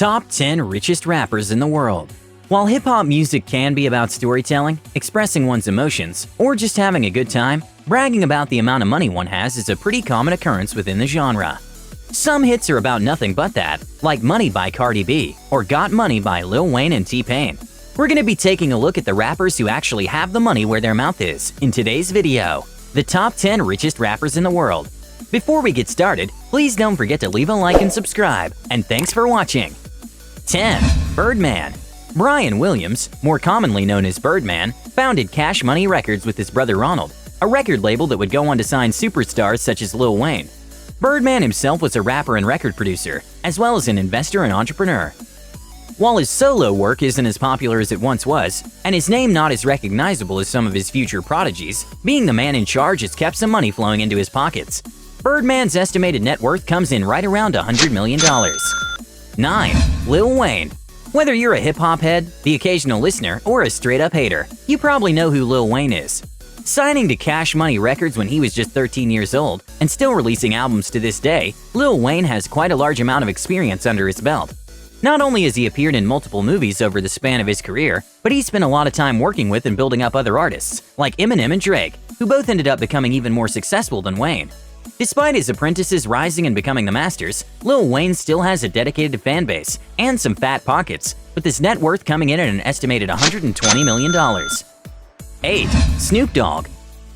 Top 10 Richest Rappers in the World. While hip-hop music can be about storytelling, expressing one's emotions, or just having a good time, bragging about the amount of money one has is a pretty common occurrence within the genre. Some hits are about nothing but that, like Money by Cardi B or Got Money by Lil Wayne and T-Pain. We're going to be taking a look at the rappers who actually have the money where their mouth is in today's video. The top 10 richest rappers in the world. Before we get started, please don't forget to leave a like and subscribe, and thanks for watching. 10. Birdman. Brian Williams, more commonly known as Birdman, founded Cash Money Records with his brother Ronald, a record label that would go on to sign superstars such as Lil Wayne. Birdman himself was a rapper and record producer, as well as an investor and entrepreneur. While his solo work isn't as popular as it once was, and his name not as recognizable as some of his future prodigies, being the man in charge has kept some money flowing into his pockets. Birdman's estimated net worth comes in right around $100 million. 9. Lil Wayne. Whether you're a hip-hop head, the occasional listener, or a straight-up hater, you probably know who Lil Wayne is. Signing to Cash Money Records when he was just 13 years old, and still releasing albums to this day, Lil Wayne has quite a large amount of experience under his belt. Not only has he appeared in multiple movies over the span of his career, but he spent a lot of time working with and building up other artists, like Eminem and Drake, who both ended up becoming even more successful than Wayne. Despite his apprentices rising and becoming the masters, Lil Wayne still has a dedicated fan base and some fat pockets, with his net worth coming in at an estimated $120 million. 8. Snoop Dogg.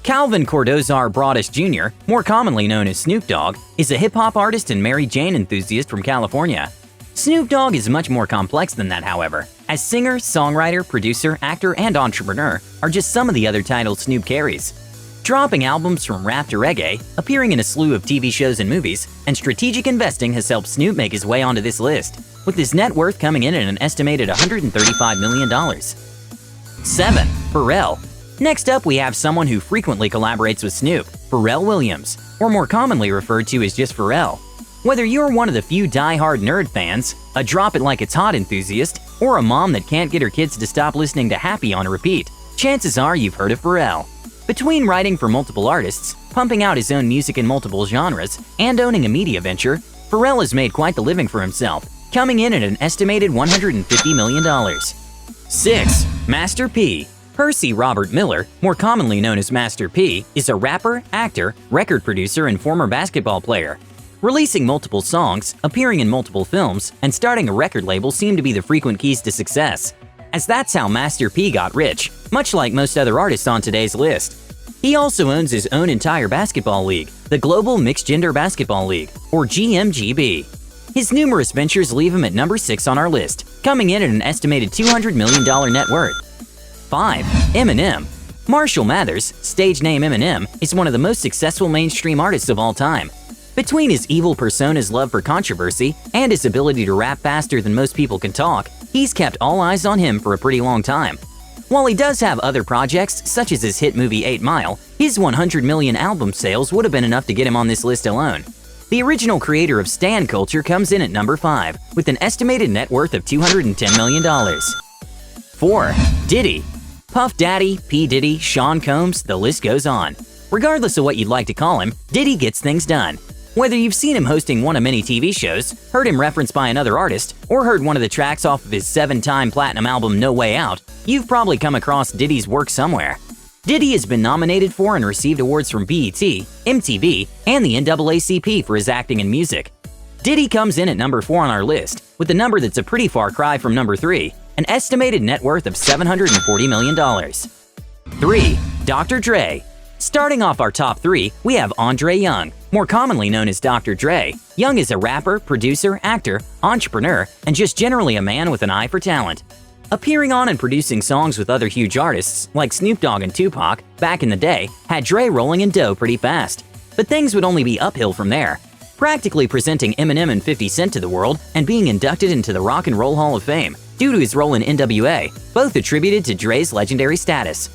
Calvin Cordozar Broadus Jr., more commonly known as Snoop Dogg, is a hip-hop artist and Mary Jane enthusiast from California. Snoop Dogg is much more complex than that, however, as singer, songwriter, producer, actor, and entrepreneur are just some of the other titles Snoop carries. Dropping albums from rap to reggae, appearing in a slew of TV shows and movies, and strategic investing has helped Snoop make his way onto this list, with his net worth coming in at an estimated $135 million. 7. Pharrell. Next up, we have someone who frequently collaborates with Snoop, Pharrell Williams, or more commonly referred to as just Pharrell. Whether you're one of the few die-hard nerd fans, a drop it like it's hot enthusiast, or a mom that can't get her kids to stop listening to Happy on repeat, chances are you've heard of Pharrell. Between writing for multiple artists, pumping out his own music in multiple genres, and owning a media venture, Pharrell has made quite the living for himself, coming in at an estimated $150 million. 6. Master P. Percy Robert Miller, more commonly known as Master P, is a rapper, actor, record producer, and former basketball player. Releasing multiple songs, appearing in multiple films, and starting a record label seem to be the frequent keys to success, as that's how Master P got rich, much like most other artists on today's list. He also owns his own entire basketball league, the Global Mixed Gender Basketball League, or GMGB. His numerous ventures leave him at number 6 on our list, coming in at an estimated $200 million net worth. 5. Eminem. Marshall Mathers, stage name Eminem, is one of the most successful mainstream artists of all time. Between his evil persona's love for controversy and his ability to rap faster than most people can talk, he's kept all eyes on him for a pretty long time. While he does have other projects, such as his hit movie 8 Mile, his 100 million album sales would have been enough to get him on this list alone. The original creator of stan culture comes in at number 5, with an estimated net worth of $210 million. 4. Diddy. Puff Daddy, P. Diddy, Sean Combs, the list goes on. Regardless of what you'd like to call him, Diddy gets things done. Whether you've seen him hosting one of many TV shows, heard him referenced by another artist, or heard one of the tracks off of his 7-time platinum album No Way Out, you've probably come across Diddy's work somewhere. Diddy has been nominated for and received awards from BET, MTV, and the NAACP for his acting and music. Diddy comes in at number 4 on our list, with a number that's a pretty far cry from number 3, an estimated net worth of $740 million. 3. Dr. Dre. Starting off our top 3, we have Andre Young, more commonly known as Dr. Dre. Young is a rapper, producer, actor, entrepreneur, and just generally a man with an eye for talent. Appearing on and producing songs with other huge artists like Snoop Dogg and Tupac back in the day had Dre rolling in dough pretty fast. But things would only be uphill from there, practically presenting Eminem and 50 Cent to the world and being inducted into the Rock and Roll Hall of Fame due to his role in NWA, both attributed to Dre's legendary status.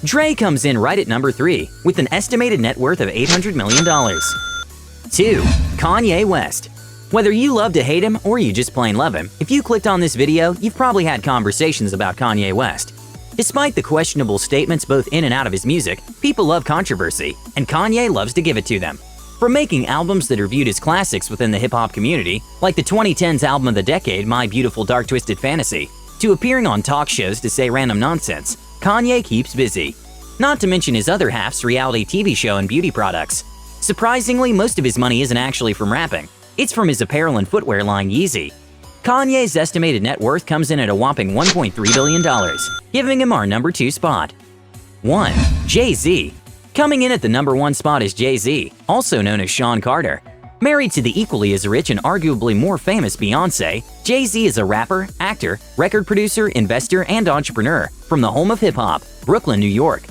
Dre comes in right at number 3, with an estimated net worth of $800 million. 2. Kanye West. Whether you love to hate him or you just plain love him, if you clicked on this video, you've probably had conversations about Kanye West. Despite the questionable statements both in and out of his music, people love controversy, and Kanye loves to give it to them. From making albums that are viewed as classics within the hip-hop community, like the 2010s album of the decade, My Beautiful Dark Twisted Fantasy, to appearing on talk shows to say random nonsense, Kanye keeps busy. Not to mention his other half's reality TV show and beauty products. Surprisingly, most of his money isn't actually from rapping. It's from his apparel and footwear line JayZ. Kanye's estimated net worth comes in at a whopping $1.3 billion, giving him our number 2 spot. 1. JayZ. Coming in at the number 1 spot is JayZ, also known as Sean Carter. Married to the equally as rich and arguably more famous Beyoncé, JayZ is a rapper, actor, record producer, investor, and entrepreneur from the home of hip-hop, Brooklyn, New York.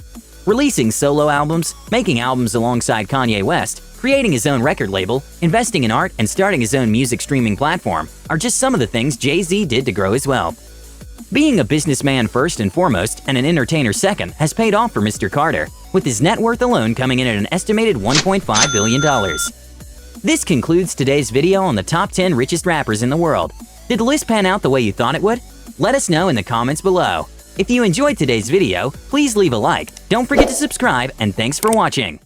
Releasing solo albums, making albums alongside Kanye West, creating his own record label, investing in art, and starting his own music streaming platform are just some of the things JayZ did to grow his wealth. Being a businessman first and foremost and an entertainer second has paid off for Mr. Carter, with his net worth alone coming in at an estimated $1.5 billion. This concludes today's video on the top 10 richest rappers in the world. Did the list pan out the way you thought it would? Let us know in the comments below. If you enjoyed today's video, please leave a like, don't forget to subscribe, and thanks for watching.